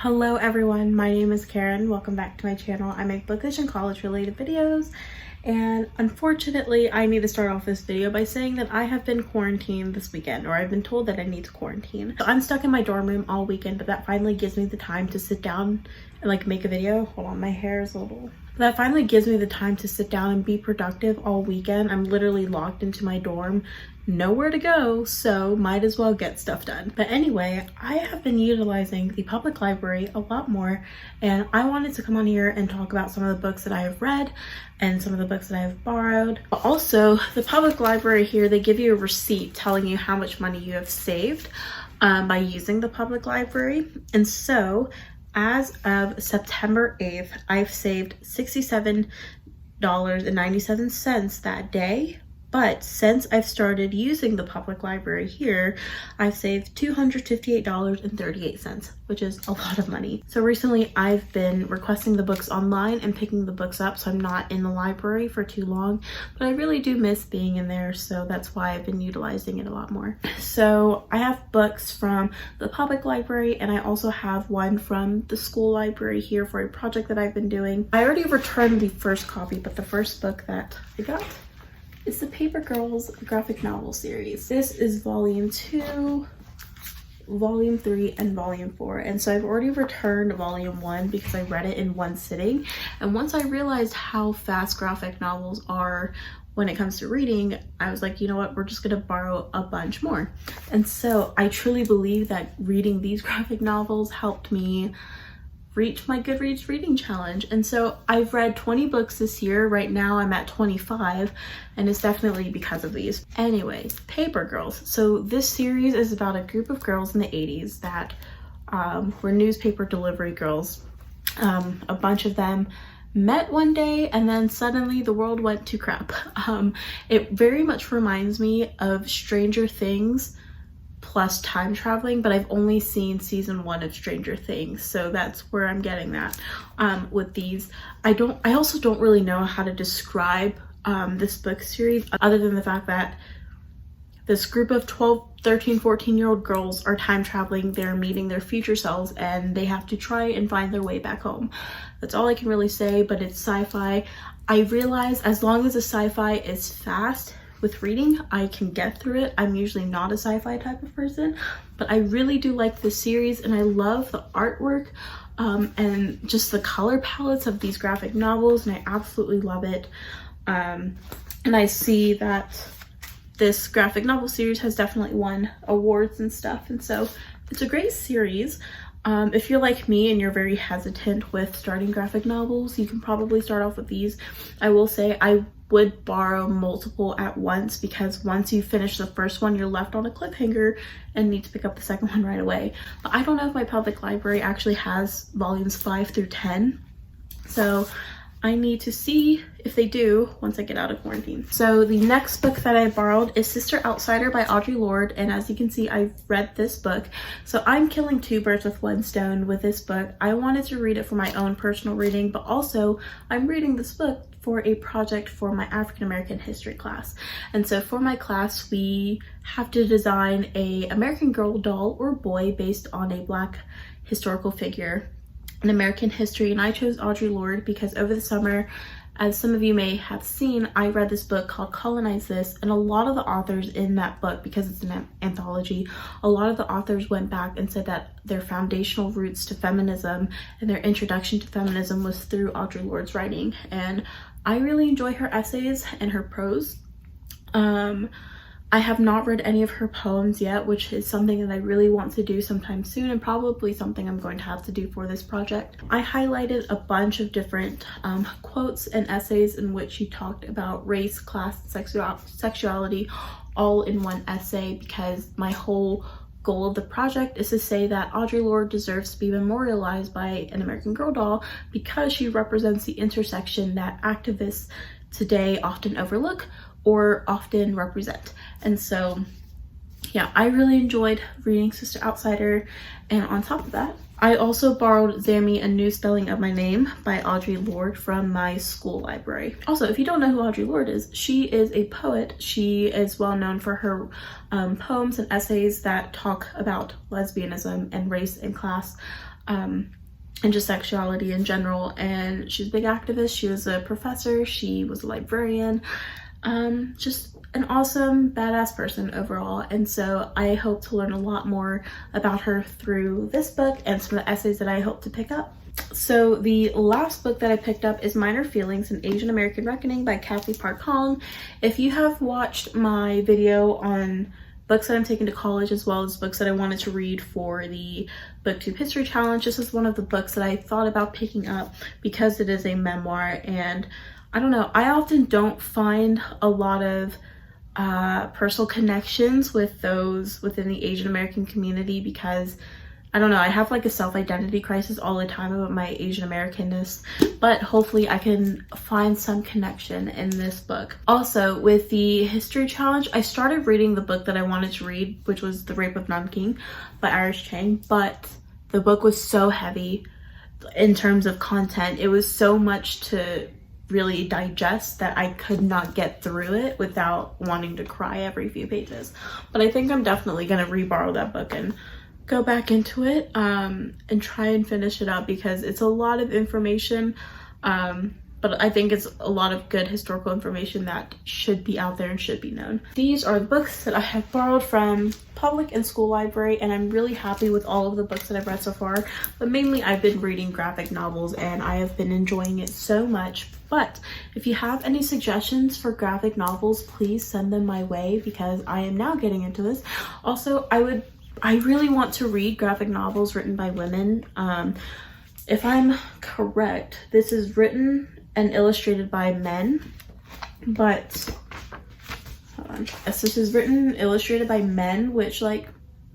Hello everyone, my name is Karen. Welcome back to my channel. I make bookish and college related videos, and unfortunately I need to start off this video by saying that I have been quarantined this weekend, or I've been told that I need to quarantine. So I'm stuck in my dorm room all weekend, but that finally gives me the time to sit down and make a video. Hold on, my hair is a little... That finally gives me the time to sit down and be productive all weekend. I'm literally locked into my dorm, nowhere to go, so might as well get stuff done. But anyway, I have been utilizing the public library a lot more, and I wanted to come on here and talk about some of the books that I have read and some of the books that I have borrowed. But also, the public library here, they give you a receipt telling you how much money you have saved by using the public library. And so as of September 8th, I've saved $67.97 that day. But since I've started using the public library here, I've saved $258.38, which is a lot of money. So recently I've been requesting the books online and picking the books up, so I'm not in the library for too long, but I really do miss being in there, so that's why I've been utilizing it a lot more. So I have books from the public library, and I also have one from the school library here for a project that I've been doing. I already returned the first copy, but the first book that I got, it's the Paper Girls graphic novel series. This is volume 2, volume 3, and volume 4. And so I've already returned volume 1 because I read it in one sitting. And once I realized how fast graphic novels are when it comes to reading, I was like, you know what, we're just gonna borrow a bunch more. And so I truly believe that reading these graphic novels helped me reach my Goodreads reading challenge. And so I've read 20 books this year. Right now I'm at 25, and it's definitely because of these. Anyways, Paper Girls. So this series is about a group of girls in the 80s that were newspaper delivery girls. A bunch of them met one day, and then suddenly the world went to crap. It very much reminds me of Stranger Things plus time traveling, but I've only seen season 1 of Stranger Things, so that's where I'm getting that with these. I also don't really know how to describe this book series other than the fact that this group of 12, 13, 14-year-old girls are time traveling. They're meeting their future selves, and they have to try and find their way back home. That's all I can really say, but it's sci-fi. I realize as long as the sci-fi is fast with reading, I can get through it. I'm usually not a sci-fi type of person, but I really do like this series, and I love the artwork and just the color palettes of these graphic novels, and I absolutely love it. And I see that this graphic novel series has definitely won awards and stuff, and so it's a great series. If you're like me and you're very hesitant with starting graphic novels, you can probably start off with these. I will say I would borrow multiple at once, because once you finish the first one, you're left on a cliffhanger and need to pick up the second one right away. But I don't know if my public library actually has volumes 5 through 10, so I need to see if they do once I get out of quarantine. So the next book that I borrowed is Sister Outsider by Audre Lorde, and as you can see, I've read this book. So I'm killing two birds with one stone with this book. I wanted to read it for my own personal reading, but also I'm reading this book for a project for my African American history class. And so for my class, we have to design a American Girl doll or boy based on a Black historical figure in American history, and I chose Audre Lorde because over the summer, as some of you may have seen, I read this book called Colonize This, and a lot of the authors in that book, because it's an anthology, a lot of the authors went back and said that their foundational roots to feminism and their introduction to feminism was through Audre Lorde's writing, and I really enjoy her essays and her prose. I have not read any of her poems yet, which is something that I really want to do sometime soon, and probably something I'm going to have to do for this project. I highlighted a bunch of different quotes and essays in which she talked about race, class, and sexuality all in one essay, because my whole goal of the project is to say that Audre Lorde deserves to be memorialized by an American Girl doll because she represents the intersection that activists today often overlook or often represent. And so yeah, I really enjoyed reading Sister Outsider, and on top of that, I also borrowed Zammy, A New Spelling of My Name by Audre Lorde from my school library. Also, if you don't know who Audre Lorde is, she is a poet. She is well known for her poems and essays that talk about lesbianism and race and class. and just sexuality in general. And she's a big activist. She was a professor, she was a librarian, just an awesome badass person overall. And so I hope to learn a lot more about her through this book and some of the essays that I hope to pick up. So the last book that I picked up is Minor Feelings: An Asian American Reckoning by Cathy Park Hong. If you have watched my video on books that I'm taking to college, as well as books that I wanted to read for the BookTube History Challenge, this is one of the books that I thought about picking up because it is a memoir. And I don't know, I often don't find a lot of personal connections with those within the Asian American community because I don't know, I have like a self-identity crisis all the time about my Asian Americanness, but hopefully I can find some connection in this book. Also, with the history challenge, I started reading the book that I wanted to read, which was The Rape of Nanking by Iris Chang, but the book was so heavy in terms of content. It was so much to really digest that I could not get through it without wanting to cry every few pages. But I think I'm definitely gonna reborrow that book and go back into it and try and finish it up because it's a lot of information, but I think it's a lot of good historical information that should be out there and should be known. These are the books that I have borrowed from public and school library, and I'm really happy with all of the books that I've read so far, but mainly I've been reading graphic novels and I have been enjoying it so much. But if you have any suggestions for graphic novels, please send them my way because I am now getting into this. Also, I really want to read graphic novels written by women. If I'm correct, this is written and illustrated by men, but hold on. Yes, this is written and illustrated by men, which like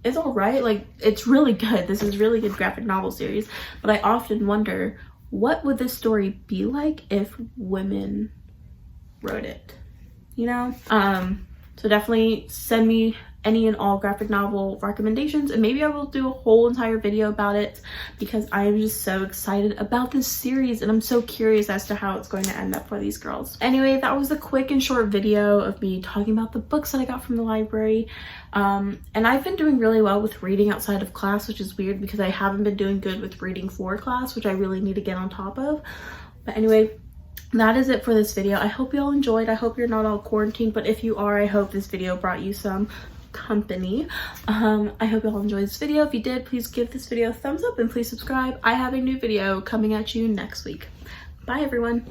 is all right. Like, it's really good. This is really good graphic novel series, but I often wonder, what would this story be like if women wrote it, you know? So definitely send me any and all graphic novel recommendations, and maybe I will do a whole entire video about it because I am just so excited about this series and I'm so curious as to how it's going to end up for these girls. Anyway, that was a quick and short video of me talking about the books that I got from the library. And I've been doing really well with reading outside of class, which is weird because I haven't been doing good with reading for class, which I really need to get on top of. But anyway, that is it for this video. I hope you all enjoyed. I hope you're not all quarantined, but if you are, I hope this video brought you some company. I hope you all enjoyed this video. If you did, please give this video a thumbs up and please subscribe. I have a new video coming at you next week. Bye everyone.